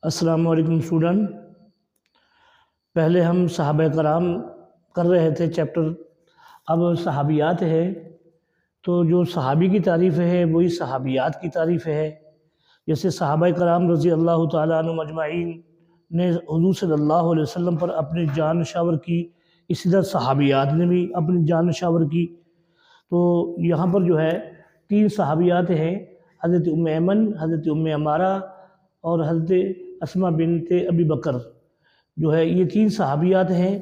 السلام علیکم اسٹوڈنٹ، پہلے ہم صحابہ کرام کر رہے تھے چیپٹر، اب صحابیات ہے۔ تو جو صحابی کی تعریف ہے وہی صحابیات کی تعریف ہے۔ جیسے صحابہ کرام رضی اللہ تعالیٰ عنہم اجمعین نے حضور صلی اللہ علیہ وسلم پر اپنی جان نشاور کی، اسی طرح صحابیات نے بھی اپنی جان نشاور کی۔ تو یہاں پر جو ہے 3 صحابیات ہیں، حضرت ام ایمن، حضرت ام عمارہ اور حضرت اسماء بنت ابی بکر۔ جو ہے یہ 3 صحابیات ہیں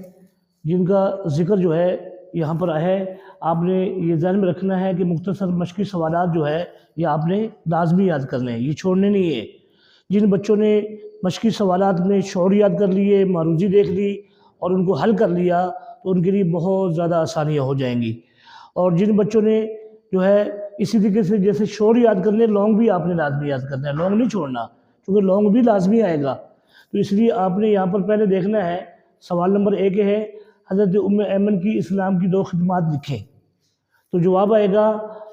جن کا ذکر جو ہے یہاں پر ہے۔ آپ نے یہ ذہن میں رکھنا ہے کہ مختصر مشقی سوالات جو ہے یہ آپ نے لازمی یاد کرنے ہیں، یہ چھوڑنے نہیں ہیں۔ جن بچوں نے مشقی سوالات میں شعور یاد کر لیے، معروضی دیکھ لی اور ان کو حل کر لیا تو ان کے لیے بہت زیادہ آسانیاں ہو جائیں گی۔ اور جن بچوں نے جو ہے اسی طریقے سے جیسے شعور یاد کرنے، لونگ بھی آپ نے لازمی یاد کرنا ہے، لونگ نہیں چھوڑنا، کیونکہ لونگ بھی لازمی آئے گا۔ تو اس لیے آپ نے یہاں پر پہلے دیکھنا ہے، سوال نمبر 1 ہے حضرت ام ایمن کی اسلام کی 2 خدمات لکھیں۔ تو جواب آئے گا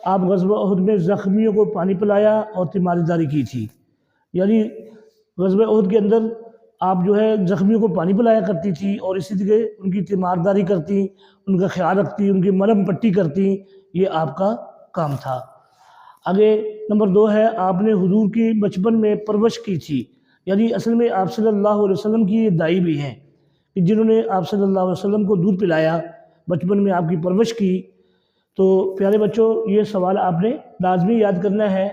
آپ غزوہ احد میں زخمیوں کو پانی پلایا اور تیمارداری کی تھی۔ یعنی غزوہ احد کے اندر آپ جو ہے زخمیوں کو پانی پلایا کرتی تھی اور اسی طرح ان کی تیمارداری کرتی، ان کا خیال رکھتی، ان کی مرہم پٹی کرتی، یہ آپ کا کام تھا۔ آگے نمبر 2 ہے آپ نے حضور کی بچپن میں پرورش کی تھی۔ یعنی اصل میں آپ صلی اللہ علیہ وسلم کی یہ دائی بھی ہیں کہ جنہوں نے آپ صلی اللہ علیہ وسلم کو دودھ پلایا، بچپن میں آپ کی پرورش کی۔ تو پیارے بچوں یہ سوال آپ نے لازمی یاد کرنا ہے۔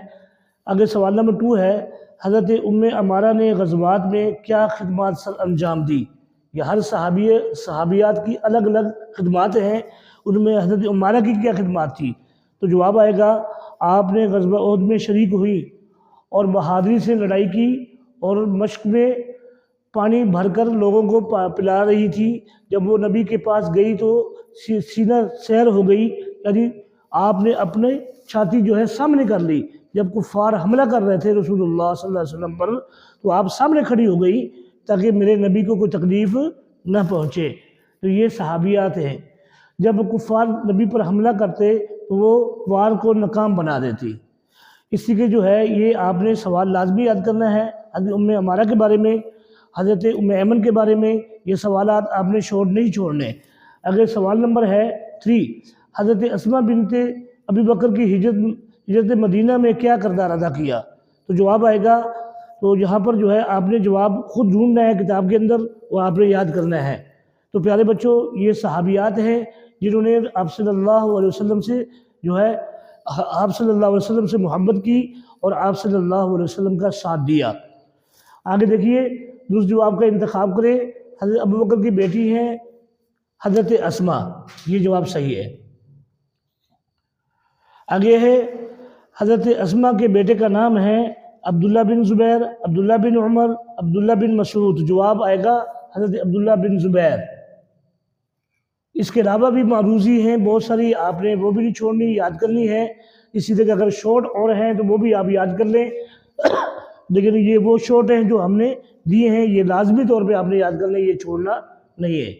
آگے سوال نمبر 2 ہے حضرت ام عمارہ نے غزوات میں کیا خدمات سر انجام دی؟ یہ ہر صحابیات کی الگ الگ خدمات ہیں، ان میں حضرت عمارہ کی کیا خدمات تھی؟ تو جواب آئے گا آپ نے غزوہ احد میں شریک ہوئی اور بہادری سے لڑائی کی اور مشق میں پانی بھر کر لوگوں کو پلا رہی تھی۔ جب وہ نبی کے پاس گئی تو سینہ سیر ہو گئی، یعنی آپ نے اپنے چھاتی جو ہے سامنے کر لی۔ جب کفار حملہ کر رہے تھے رسول اللہ صلی اللہ علیہ وسلم پر تو آپ سامنے کھڑی ہو گئی تاکہ میرے نبی کو کوئی تکلیف نہ پہنچے۔ تو یہ صحابیات ہیں۔ جب کفار نبی پر حملہ کرتے تو وہ وار کو ناکام بنا دیتی۔ اسی کے جو ہے یہ آپ نے سوال لازمی یاد کرنا ہے۔ حضرت ام عمارہ کے بارے میں، حضرت ام ایمن کے بارے میں یہ سوالات آپ نے نہیں چھوڑنے۔ اگر سوال نمبر ہے 3 حضرت اسماء بنت ابی بکر کی ہجرت مدینہ میں کیا کردار ادا کیا؟ تو جواب آئے گا، تو یہاں پر جو ہے آپ نے جواب خود ڈھونڈنا ہے کتاب کے اندر، وہ آپ نے یاد کرنا ہے۔ تو پیارے بچوں یہ صحابیات ہیں جنہوں نے آپ صلی اللہ علیہ وسلم سے جو ہے آپ صلی اللہ علیہ وسلم سے محبت کی اور آپ صلی اللہ علیہ وسلم کا ساتھ دیا۔ آگے دیکھیے دوسرے جواب کا انتخاب کریں۔ حضرت ابو بکر کی بیٹی ہیں حضرت اسماء، یہ جواب صحیح ہے۔ آگے ہے حضرت اسماء کے بیٹے کا نام ہے عبداللہ بن زبیر، عبداللہ بن عمر، عبداللہ بن مسعود۔ جواب آئے گا حضرت عبداللہ بن زبیر۔ اس کے علاوہ بھی معروضی ہیں بہت ساری، آپ نے وہ بھی نہیں چھوڑنی، یاد کرنی ہے۔ اسی طرح اگر شارٹ اور ہیں تو وہ بھی آپ یاد کر لیں، لیکن یہ وہ شارٹ ہیں جو ہم نے دیے ہیں، یہ لازمی طور پہ آپ نے یاد کرنا ہے، یہ چھوڑنا نہیں ہے۔